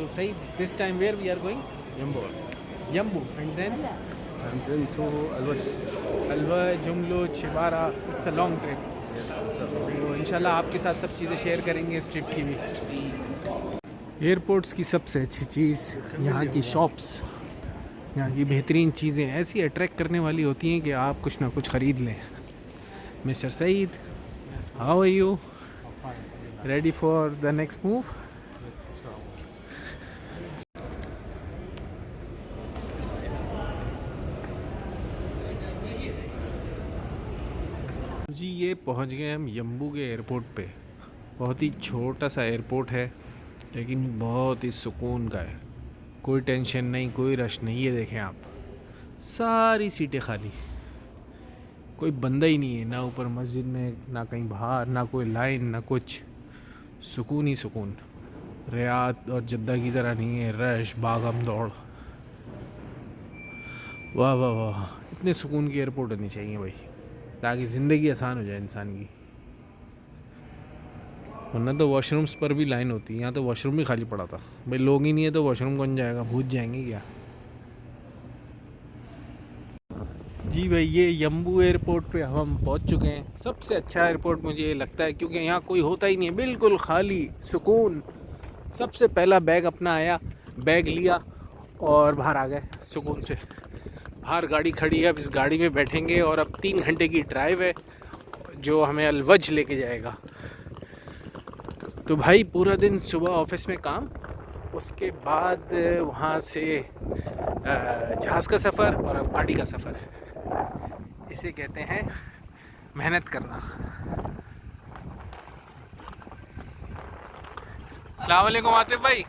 Said, this time where we are going? Yambo. Yambu, and then And then to Al-Wajh. Alwa, Jumlo, Chibara. It's a long trip. Yes, inshallah. तो इंशाल्लाह आपके साथ सब चीज़ें share करेंगे इस trip की भी। एयरपोर्ट्स की सबसे अच्छी चीज़ यहाँ की शॉप्स, यहाँ की बेहतरीन चीज़ें ऐसी अट्रैक्ट करने वाली होती हैं कि आप कुछ ना कुछ ख़रीद लें। Mister Saeed, how are you? Ready for the next move? जी ये पहुंच गए हम यम्बू के एयरपोर्ट पे। बहुत ही छोटा सा एयरपोर्ट है लेकिन बहुत ही सुकून का है। कोई टेंशन नहीं, कोई रश नहीं। ये देखें आप, सारी सीटें खाली, कोई बंदा ही नहीं है, ना ऊपर मस्जिद में, ना कहीं बाहर, ना कोई लाइन, ना कुछ। सुकून ही सुकून। रियाद और जद्दा की तरह नहीं है रश भागम दौड़। वाह वाह वाह, इतने सुकून की एयरपोर्ट होनी चाहिए भाई, ताकि ज़िंदगी आसान हो जाए इंसान की। वरना तो वॉशरूम्स पर भी लाइन होती है, यहाँ तो वॉशरूम भी खाली पड़ा था। भाई लोग ही नहीं है तो वॉशरूम कौन जाएगा, भूत जाएंगे क्या। जी भाई ये यम्बू एयरपोर्ट पे हम पहुँच चुके हैं। सबसे अच्छा एयरपोर्ट मुझे ये लगता है क्योंकि यहाँ कोई होता ही नहीं है, बिल्कुल खाली सुकून। सबसे पहला बैग अपना आया, बैग लिया और बाहर आ गए सुकून से। बाहर गाड़ी खड़ी है, अब इस गाड़ी में बैठेंगे और अब 3 घंटे की ड्राइव है जो हमें अलवज लेके जाएगा। तो भाई पूरा दिन सुबह ऑफिस में काम, उसके बाद वहाँ से जहाज़ का सफ़र और अब गाड़ी का सफ़र है। इसे कहते हैं मेहनत करना। अस्सलाम वालेकुम आतिफ भाई,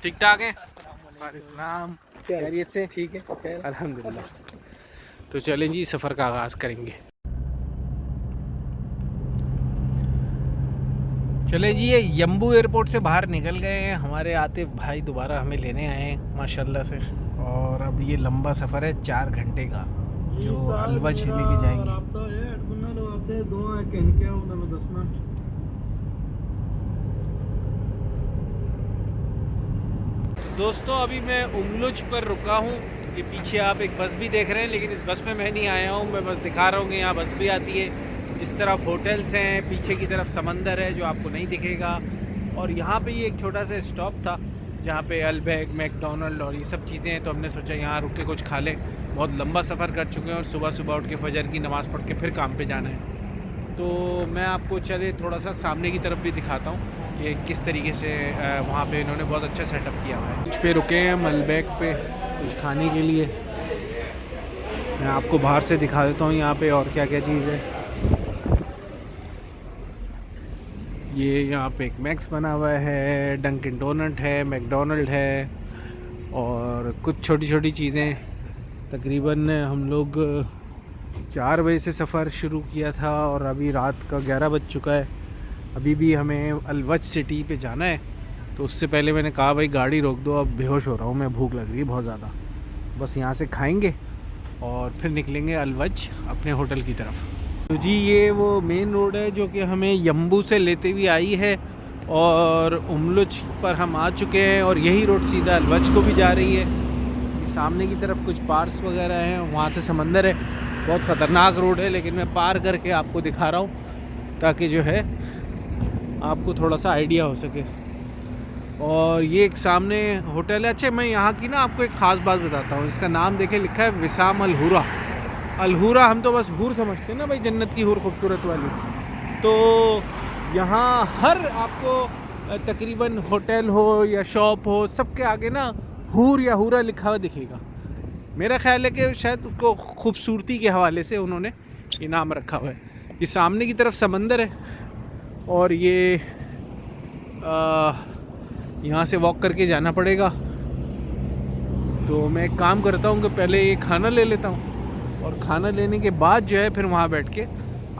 ठीक ठाक हैं? वालेकुम, खैरियत से? ठीक है अल्हम्दुलिल्लाह। तो चलें जी, सफ़र का आगाज़ करेंगे। चले जी, ये यम्बू एयरपोर्ट से बाहर निकल गए हैं। हमारे आतिफ भाई दोबारा हमें लेने आए हैं माशाल्लाह से। और अब ये लंबा सफ़र है 4 घंटे का जो अलवज लेके जाएंगे। दोस्तों अभी मैं उमलुज पर रुका हूँ। ये पीछे आप एक बस भी देख रहे हैं, लेकिन इस बस में मैं नहीं आया हूँ। मैं बस दिखा रहा हूँ कि यहाँ बस भी आती है। इस तरफ होटल्स हैं, पीछे की तरफ समंदर है जो आपको नहीं दिखेगा। और यहाँ पे ये एक छोटा सा स्टॉप था जहाँ पे अल्बैग, मैकडोनल्ड और ये सब चीज़ें हैं। तो हमने सोचा यहाँ रुक के कुछ खा लें। बहुत लंबा सफ़र कर चुके हैं और सुबह सुबह उठ के फजर की नमाज़ पढ़ के फिर काम पे जाना है। तो मैं आपको चले थोड़ा सा सामने की तरफ भी दिखाता हूँ कि किस तरीके से वहाँ पे इन्होंने बहुत अच्छा सेटअप किया हुआ है। कुछ पे रुके हैं मलबैग पे कुछ खाने के लिए। मैं आपको बाहर से दिखा देता हूँ यहाँ पे और क्या क्या चीज़ है। ये यहाँ पे एक मैक्स बना हुआ है, डंकिन डोनट है, मैकडोनल्ड है और कुछ छोटी छोटी चीज़ें। तकरीबन हम लोग 4 बजे से सफ़र शुरू किया था और अभी रात का 11 बज चुका है। अभी भी हमें अलवज सिटी पे जाना है। तो उससे पहले मैंने कहा भाई गाड़ी रोक दो, अब बेहोश हो रहा हूँ मैं, भूख लग रही है बहुत ज़्यादा। बस यहाँ से खाएंगे और फिर निकलेंगे अलवज अपने होटल की तरफ। तो जी ये वो मेन रोड है जो कि हमें यम्बू से लेते हुए आई है और उमलुज पर हम आ चुके हैं और यही रोड सीधा अलवज को भी जा रही है। सामने की तरफ कुछ पार्क्स वगैरह हैं, वहाँ से समंदर है। बहुत ख़तरनाक रोड है लेकिन मैं पार करके आपको दिखा रहा हूँ ताकि जो है आपको थोड़ा सा आइडिया हो सके। और ये एक सामने होटल है। अच्छा मैं यहाँ की ना आपको एक ख़ास बात बताता हूँ। इसका नाम देखे लिखा है विसाम अल हुरा। अल हुरा हम तो बस हूर समझते हैं ना भाई, जन्नत की हूर खूबसूरत वाली। तो यहाँ हर आपको तकरीबन होटल हो या शॉप हो, सबके आगे ना हूर या हुरा लिखा हुआ दिखेगा। मेरा ख्याल है कि शायद उसको खूबसूरती के हवाले से उन्होंने ये नाम रखा हुआ है। ये सामने की तरफ समंदर है और ये यहाँ से वॉक करके जाना पड़ेगा। तो मैं एक काम करता हूँ कि पहले ये खाना ले लेता हूँ और खाना लेने के बाद जो है फिर वहाँ बैठ के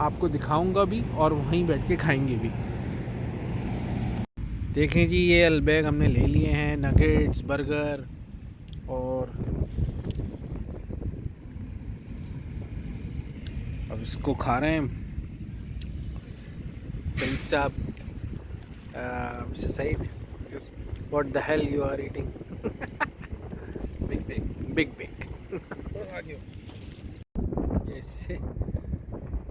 आपको दिखाऊंगा भी और वहीं बैठ के खाएंगे भी। देखें जी ये अल्बैग हमने ले लिए हैं, नगेट्स, बर्गर और अब इसको खा रहे हैं। सईद साहब Mr. Said, Yes. what the hell you are eating? Big day. Big big. Yes.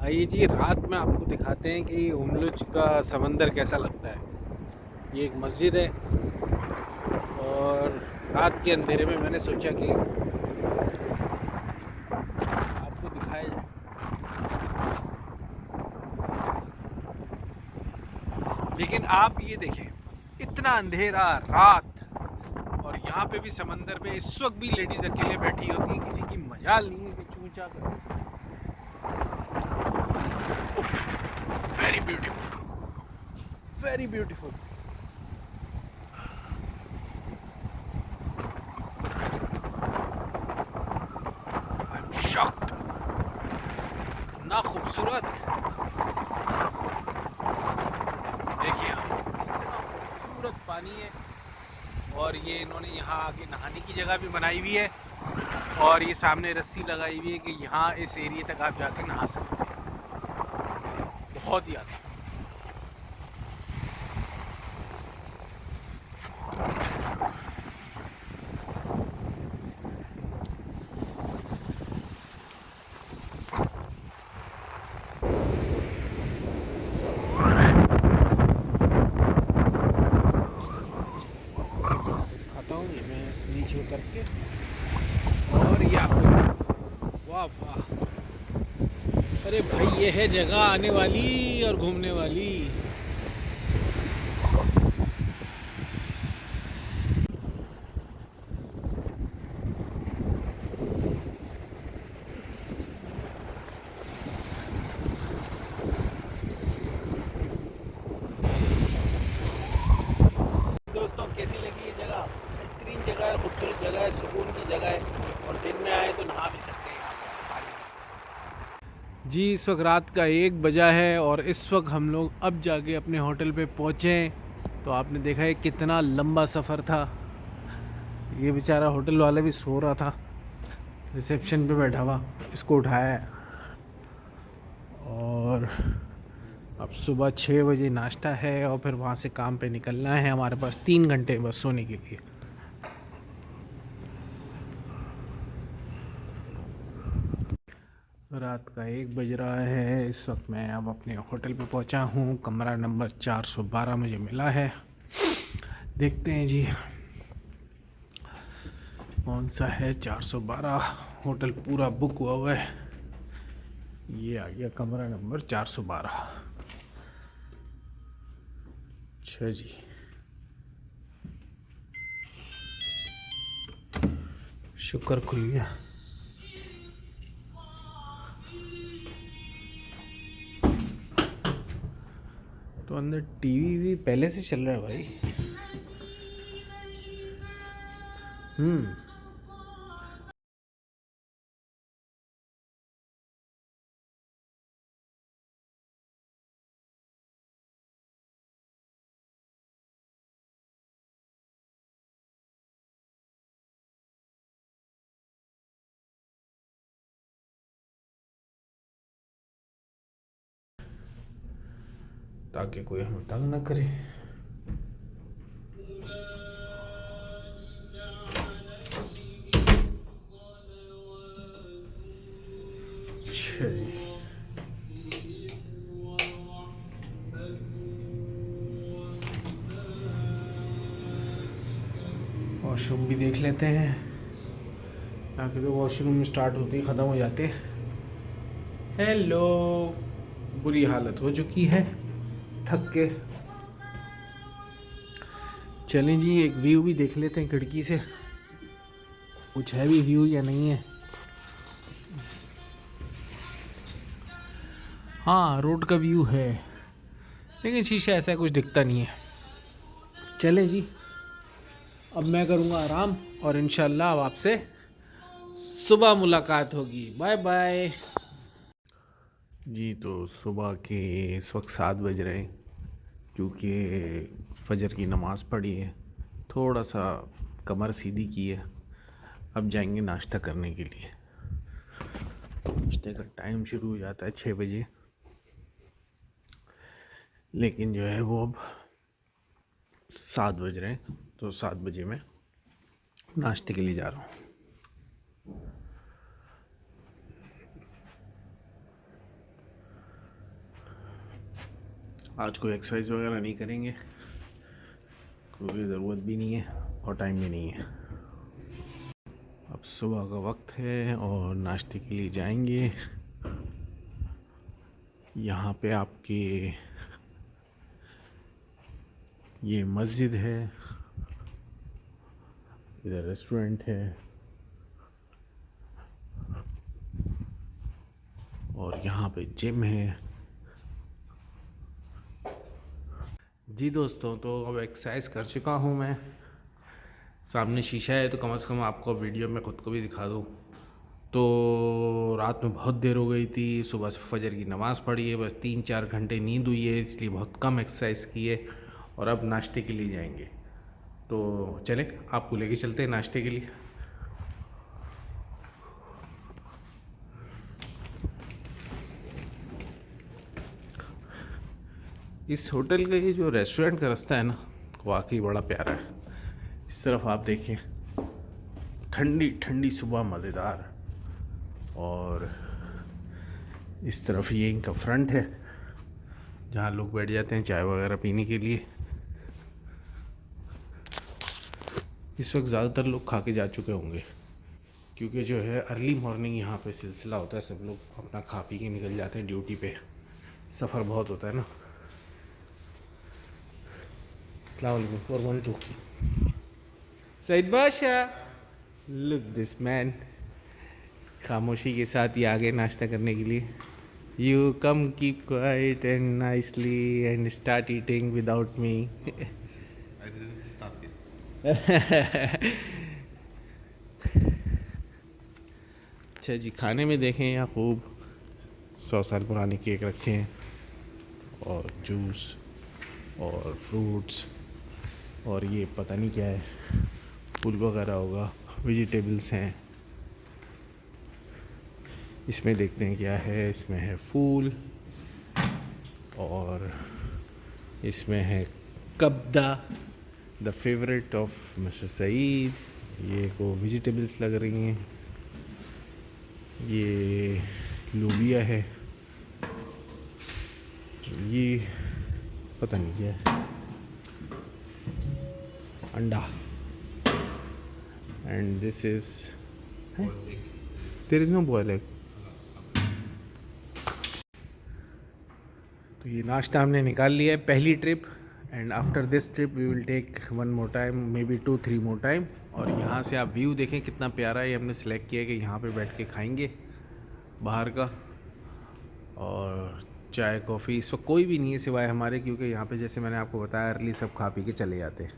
आइए जी, रात में आपको दिखाते हैं कि उमलुच का समंदर कैसा लगता है। ये एक मस्जिद है और रात के अंधेरे में मैंने सोचा कि आपको दिखाया जाए। लेकिन आप ये देखें, इतना अंधेरा रात और यहाँ पे भी समंदर पे इस वक्त भी लेडीज अकेले बैठी होती हैं, किसी की मजाल नहीं है कि चूचा कर। Very beautiful, very beautiful. I am shocked, इतना खूबसूरत। देखिए आप, इतना खूबसूरत पानी है और ये इन्होंने यहाँ आगे नहाने की जगह भी बनाई हुई है और ये सामने रस्सी लगाई हुई है कि यहाँ इस एरिया तक आप जाकर नहा सकते हैं। बहुत ही ज़्यादा। खाता हूँ ये मैं नीचे उतर के और ये आपको, वाह वाह, अरे भाई ये है जगह आने वाली और घूमने वाली। दोस्तों कैसी लगी ये जगह? बेहतरीन जगह है, खूबसूरत जगह है, सुकून की जगह है और दिन में आए तो नहा भी सकते हैं यहाँ पे पानी। जी इस वक्त रात का 1 बजा है और इस वक्त हम लोग अब जाके अपने होटल पे पहुँचे हैं। तो आपने देखा है कितना लंबा सफ़र था। ये बेचारा होटल वाला भी सो रहा था रिसेप्शन पे बैठा हुआ, इसको उठाया है। और अब सुबह 6 बजे नाश्ता है और फिर वहाँ से काम पे निकलना है। हमारे पास 3 घंटे बस सोने के लिए। रात का 1 बज रहा है। इस वक्त मैं अब अपने होटल पे पहुँचा हूँ। कमरा नंबर 412 मुझे मिला है। देखते हैं जी कौन सा है 412। होटल पूरा बुक हुआ है। ये आ गया कमरा नंबर 412। अच्छा जी, शुक्र खुल गया। तो अंदर टीवी भी पहले से चल रहा है भाई। ताकि कोई हमें तंग ना करे। अच्छा जी, वॉशरूम भी देख लेते हैं। ताकि तो वॉशरूम स्टार्ट होते ही ख़त्म हो जाते हैं। हेलो, बुरी हालत हो चुकी है थक के। चलें जी एक व्यू भी देख लेते हैं खिड़की से, कुछ है भी व्यू या नहीं है। हाँ रोड का व्यू है लेकिन शीशा ऐसा कुछ दिखता नहीं है। चले जी, अब मैं करूँगा आराम और इंशाल्लाह अब आपसे सुबह मुलाकात होगी। Bye bye. जी तो सुबह के इस वक्त 7 बज रहे हैं क्योंकि फजर की नमाज़ पढ़ी है, थोड़ा सा कमर सीधी की है। अब जाएंगे नाश्ता करने के लिए। नाश्ते का टाइम शुरू हो जाता है 6 बजे, लेकिन जो है वो अब 7 बज रहे हैं, तो 7 बजे मैं नाश्ते के लिए जा रहा हूँ। आज कोई एक्सरसाइज वगैरह नहीं करेंगे, कोई ज़रूरत भी नहीं है और टाइम भी नहीं है। अब सुबह का वक्त है और नाश्ते के लिए जाएंगे। यहाँ पे आपके ये मस्जिद है, इधर रेस्टोरेंट है और यहाँ पे जिम है। जी दोस्तों, तो अब एक्सरसाइज कर चुका हूँ मैं। सामने शीशा है तो कम से कम आपको वीडियो में ख़ुद को भी दिखा दूँ। तो रात में बहुत देर हो गई थी, सुबह से फजर की नमाज़ पढ़ी है, बस 3-4 घंटे नींद हुई है, इसलिए बहुत कम एक्सरसाइज की है। और अब नाश्ते के लिए जाएंगे, तो चलें आपको लेके चलते हैं नाश्ते के लिए। इस होटल का ये जो रेस्टोरेंट का रास्ता है ना, वाकई बड़ा प्यारा है। इस तरफ आप देखें, ठंडी ठंडी सुबह मज़ेदार, और इस तरफ ये इनका फ्रंट है जहाँ लोग बैठ जाते हैं चाय वगैरह पीने के लिए। इस वक्त ज़्यादातर लोग खा के जा चुके होंगे, क्योंकि जो है अर्ली मॉर्निंग यहाँ पे सिलसिला होता है, सब लोग अपना खा पी के निकल जाते हैं ड्यूटी पे। सफ़र बहुत होता है ना। अस्सलाम वालेकुम 412 सईद बादशाह, लुक दिस मैन, खामोशी के साथ ही आगे नाश्ता करने के लिए। You come keep quiet and nicely and start eating without me. I didn't stop it. अच्छा जी, खाने में देखें यहाँ खूब 100 साल पुराने केक रखे हैं और जूस और फ्रूट्स, और ये पता नहीं क्या है, फूल वगैरह होगा, वेजिटेबल्स हैं। इसमें देखते हैं क्या है। इसमें है फूल और इसमें है कब्दा, the favourite of mister Saeed. ये को वेजिटेबल्स लग रही हैं। ये लोबिया है, ये पता नहीं क्या है, अंडा, and this is, there is no boil egg. तो ये नाश्ता हमने निकाल लिया है पहली trip, and after this trip we will take 1 more time, may be 2-3 more time. और यहाँ से आप व्यू देखें कितना प्यारा है। हमने सेलेक्ट किया कि यहाँ पे बैठ के खाएंगे बाहर का, और चाय कॉफ़ी इस वक्त कोई भी नहीं है सिवाय हमारे, क्योंकि यहाँ पे जैसे मैंने आपको बताया अर्ली सब खा पी के चले जाते हैं।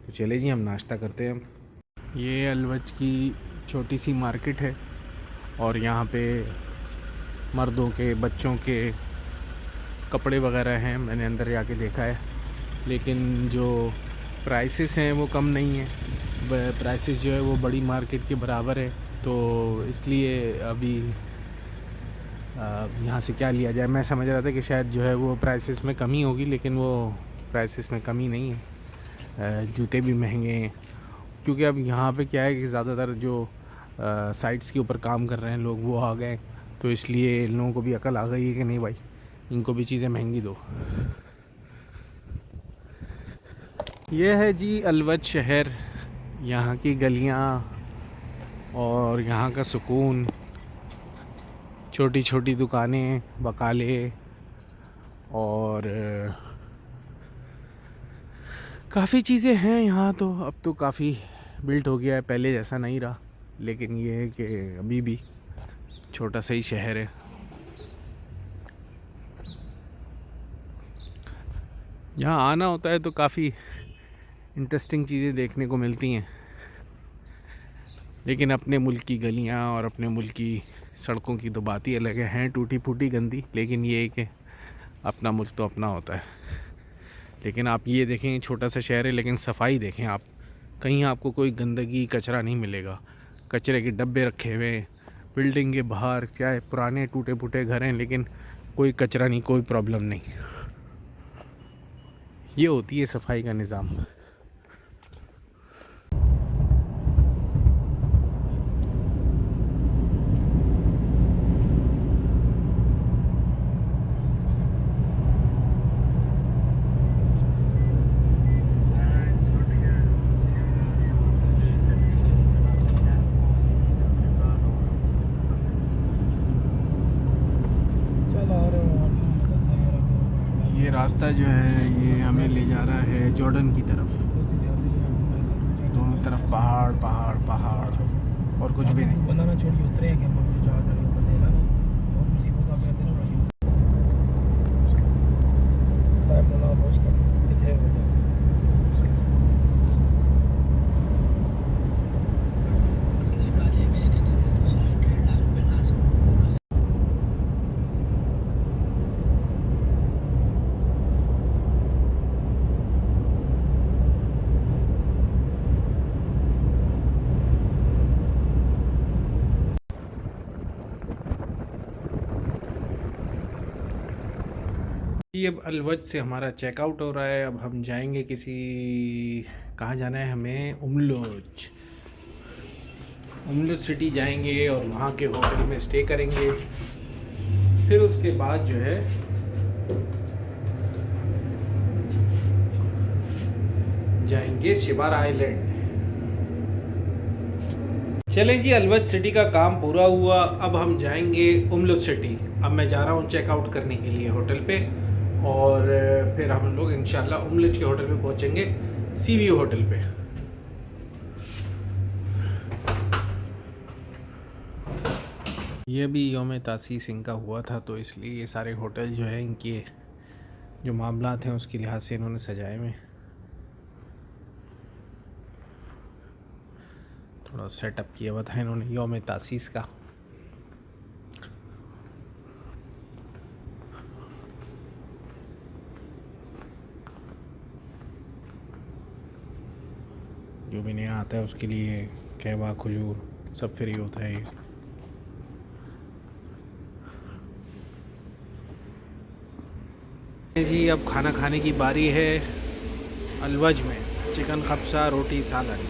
तो चले जी, हम नाश्ता करते हैं। ये अलवज की छोटी सी मार्केट है और यहाँ पे मर्दों के, बच्चों के कपड़े वगैरह हैं। मैंने अंदर जाके देखा है, लेकिन जो प्राइसेस हैं वो कम नहीं है। प्राइसेस जो है वो बड़ी मार्केट के बराबर है, तो इसलिए अभी यहाँ से क्या लिया जाए। मैं समझ रहा था कि शायद जो है वो प्राइसेस में कमी होगी, लेकिन वो प्राइसेस में कमी नहीं है। जूते भी महंगे हैं, क्योंकि अब यहाँ पे क्या है कि ज़्यादातर जो साइट्स के ऊपर काम कर रहे हैं लोग वो आ गए, तो इसलिए इन लोगों को भी अकल आ गई है कि नहीं भाई, इनको भी चीज़ें महंगी दो। ये है जी अलवज शहर, यहाँ की गलियाँ और यहाँ का सुकून, छोटी छोटी दुकानें, बकाले, और काफ़ी चीज़ें हैं यहाँ। तो अब तो काफ़ी बिल्ट हो गया है, पहले जैसा नहीं रहा, लेकिन ये है कि अभी भी छोटा सा ही शहर है। यहाँ आना होता है तो काफ़ी इंटरेस्टिंग चीज़ें देखने को मिलती हैं, लेकिन अपने मुल्क की गलियाँ और अपने मुल्क की सड़कों की तो बात ही अलग है टूटी फूटी गंदी, लेकिन ये है कि अपना मुल्क तो अपना होता है। लेकिन आप ये देखें, छोटा सा शहर है लेकिन सफाई देखें आप, कहीं आपको कोई गंदगी कचरा नहीं मिलेगा। कचरे के डब्बे रखे हुए हैं बिल्डिंग के बाहर, चाहे पुराने टूटे फूटे घर हैं, लेकिन कोई कचरा नहीं, कोई प्रॉब्लम नहीं। ये होती है सफाई का निज़ाम। रास्ता जो है ये हमें ले जा रहा है जॉर्डन की तरफ। दोनों तरफ पहाड़ पहाड़ पहाड़ और कुछ भी नहीं। बनाना छोड़ के उतरे हैं कि हम अपने जहाज जाने ऊपर देना और मुसीबत आप ऐसे ना रही साहब बोला पहुंच कर किथे हो गया। जी अब अलवज से हमारा चेकआउट हो रहा है। अब हम जाएंगे किसी, कहाँ जाना है हमें, उमलोज। उमलोज सिटी जाएंगे और वहाँ के होटल में स्टे करेंगे। फिर उसके बाद जो है जाएंगे शिबार आइलैंड। चलें जी, अलवज सिटी का काम पूरा हुआ। अब हम जाएंगे उमलोज सिटी। अब मैं जा रहा हूँ चेकआउट करने के लिए होटल पे, और फिर हम लोग इंशाल्लाह उमलोज के होटल पे पहुँचेंगे, सी व्यू होटल पे। ये भी यौम तासीस इनका हुआ था, तो इसलिए ये सारे होटल जो है इनके जो मामलात हैं उसके लिहाज से इन्होंने सजाए हुए, थोड़ा सेटअप किया हुआ था इन्होंने यौम तासीस का। जो भी नया आता है उसके लिए कहवा खजूर सब फ्री होता है। जी अब खाना खाने की बारी है अलवज में। चिकन कब्सा, रोटी, सालन।